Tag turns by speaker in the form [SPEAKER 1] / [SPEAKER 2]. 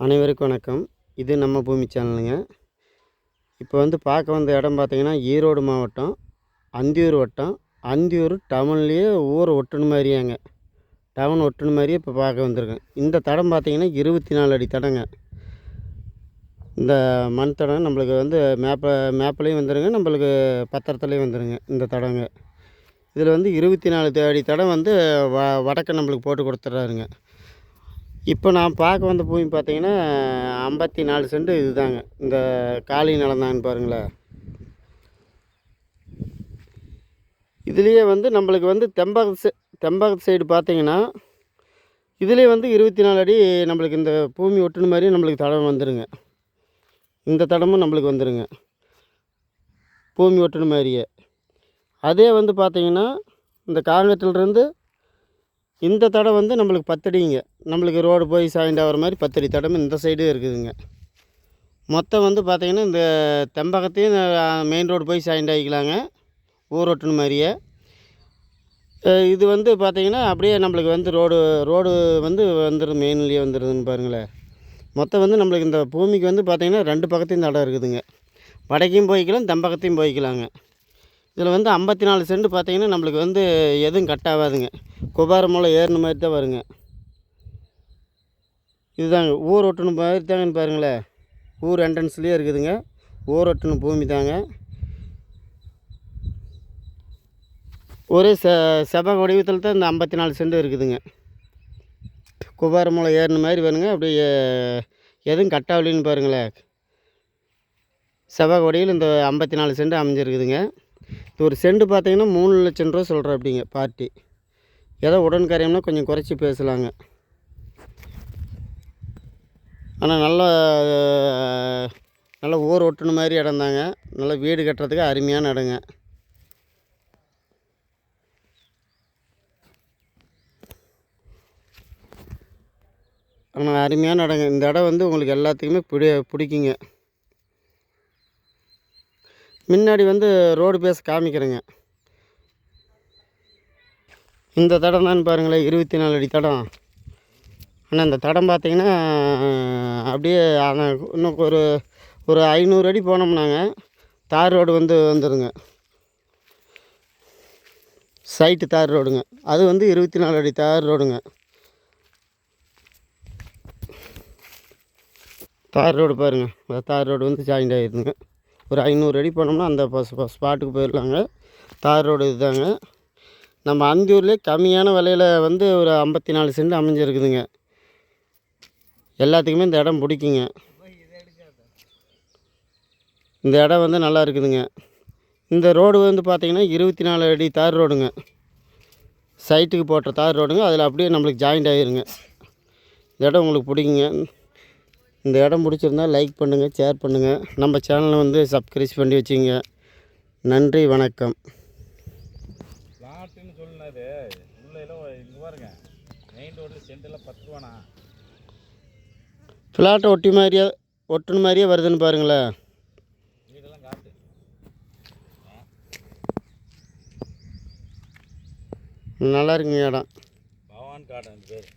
[SPEAKER 1] அனைவருக்கும் வணக்கம். இது நம்ம பூமி சேனலுங்க. இப்போ பார்க்க வந்த இடம் பார்த்தீங்கன்னா, ஈரோடு மாவட்டம், அந்தியூர் வட்டம். அந்தியூர் டவுன்லேயே ஊரை ஒட்டுன மாதிரியாங்க. டவுன் ஒட்டுன மாதிரியே இப்போ பார்க்க வந்திருக்கேன். இந்த தடம் பார்த்தீங்கன்னா 24 அடி தடங்க. இந்த மண் தடம் நம்மளுக்கு மேப்லேயும் வந்துடுங்க, நம்மளுக்கு பத்திரத்துலேயும் வந்துடுங்க இந்த தடங்க. இதில் 24 அடி தடம் வடக்க நம்மளுக்கு போட்டு கொடுத்துட்றாருங்க. இப்போ நான் பார்க்க வந்த பூமி பார்த்தீங்கன்னா 54 சென்ட் இதுதாங்க. இந்த காலி நிலம்தான்னு பாருங்களேன். இதுலேயே நம்மளுக்கு தெம்பகத்து சைடு பார்த்தீங்கன்னா, இதுலேயே 24 அடி நம்மளுக்கு இந்த பூமி ஒட்டுன மாதிரி நம்மளுக்கு தடம் வந்துடுங்க. இந்த தடமும் நம்மளுக்கு வந்துடுங்க பூமி ஒட்டுன மாதிரியே. அதே பார்த்தீங்கன்னா, இந்த காங்கேயத்துலேருந்து இந்த தடம் நம்மளுக்கு 10 அடிங்க. நம்மளுக்கு ரோடு போய் சாய்ண்ட் ஆகிற மாதிரி 10 அடி தடம் இந்த சைடு இருக்குதுங்க. மொத்தம் பார்த்தீங்கன்னா, இந்த தெம்பகத்தையும் மெயின் ரோடு போய் சாய்ண்ட் ஆகிக்கலாங்க, ஊர் ஒட்டுன மாதிரியே. இது பார்த்தீங்கன்னா, அப்படியே நம்மளுக்கு ரோடு வந்துடும், மெயின்லேயே வந்துடுதுன்னு பாருங்களேன். மொத்தம் நம்மளுக்கு இந்த பூமிக்கு பார்த்தீங்கன்னா 2 பக்கத்தையும் தடம் இருக்குதுங்க. வடக்கையும் போய்க்கலாம், தெம்பகத்தையும் போய்க்கலாங்க. இதில் 54 சென்ட் பார்த்தீங்கன்னா நம்மளுக்கு எதுவும் கட் ஆகாதுங்க. குபார மூலம் ஏறின மாதிரி தான் வருங்க. இதுதாங்க ஊர் ஒட்டுன மாதிரி தாங்கன்னு பாருங்களேன். ஊர் என்ட்ரன்ஸ்லேயே இருக்குதுங்க. ஊர் ஒட்டுன பூமி தாங்க. ஒரே செவ்வக வடிவத்தில் தான் இந்த 54 சென்ட் இருக்குதுங்க. குபார மூலம் ஏறின மாதிரி வருங்க. அப்படியே எதுவும் கட் ஆகலின்னு பாருங்களேன். செவ்வக வடிவில் இந்த 54 சென்ட் அமைஞ்சிருக்குதுங்க. இது ஒரு சென்ட் பார்த்தீங்கன்னா 3 லட்சம் ரூபா சொல்கிறேன் அப்படிங்க பார்ட்டி. ஏதோ உடன்கரையம்னா கொஞ்சம் குறைச்சி பேசலாங்க. ஆனால் நல்ல ஊர் ஒட்டுன மாதிரி இடம் தாங்க. நல்லா வீடு கட்டுறதுக்கு அருமையான இடங்க. ஆனால் அருமையான இடங்க. இந்த இடம் உங்களுக்கு எல்லாத்துக்குமே பிடிக்குங்க. முன்னாடி ரோடு பேச காமிக்கிறேங்க. இந்த தடம் தான் பாருங்களேன், 24 அடி தடம். ஆனால் இந்த தடம் பார்த்திங்கன்னா அப்படியே இன்னும் ஒரு 500 அடி போனோம்னாங்க தார் ரோடு வந்துடுங்க. சைட்டு தார் ரோடுங்க. அது 24 அடி தார் ரோடுங்க. தார் ரோடு பாருங்கள். தார் ரோடு ஜாயிண்ட் ஆகிடுதுங்க. ஒரு 500 அடி போனோம்னா அந்த ஸ்பாட்டுக்கு போயிடலாங்க. தார் ரோடு இதுதாங்க. நம்ம அந்தியூர்லேயே கம்மியான விலையில் ஒரு 54 சென்ட் அமைஞ்சிருக்குதுங்க. எல்லாத்துக்குமே இந்த இடம் பிடிக்குங்க. இந்த இடம் நல்லா இருக்குதுங்க. இந்த ரோடு பார்த்திங்கன்னா 24 அடி தார் ரோடுங்க. சைட்டுக்கு போட்ட தார் ரோடுங்க. அதில் அப்படியே நம்மளுக்கு ஜாயிண்ட் ஆகிருங்க. இந்த இடம் உங்களுக்கு பிடிக்குங்க. இந்த இடம் பிடிச்சிருந்தால் லைக் பண்ணுங்கள், ஷேர் பண்ணுங்கள். நம்ம சேனலை சப்ஸ்கிரைப் பண்ணி வச்சுங்க. நன்றி, வணக்கம்.
[SPEAKER 2] பிளாட்டுன்னு சொன்னது உள்ளே இங்கே பாருங்க, மெயின் ரோட்டில் சென்டரில் 10 ரூபாண்ணா.
[SPEAKER 1] ஃப்ளாட்டை ஒட்டுன மாதிரியே வருதுன்னு பாருங்களேன்.
[SPEAKER 2] வீடெல்லாம் காட்டு
[SPEAKER 1] நல்லா இருக்குங்க இடம்.
[SPEAKER 2] பவான் காடு அந்த பேர்.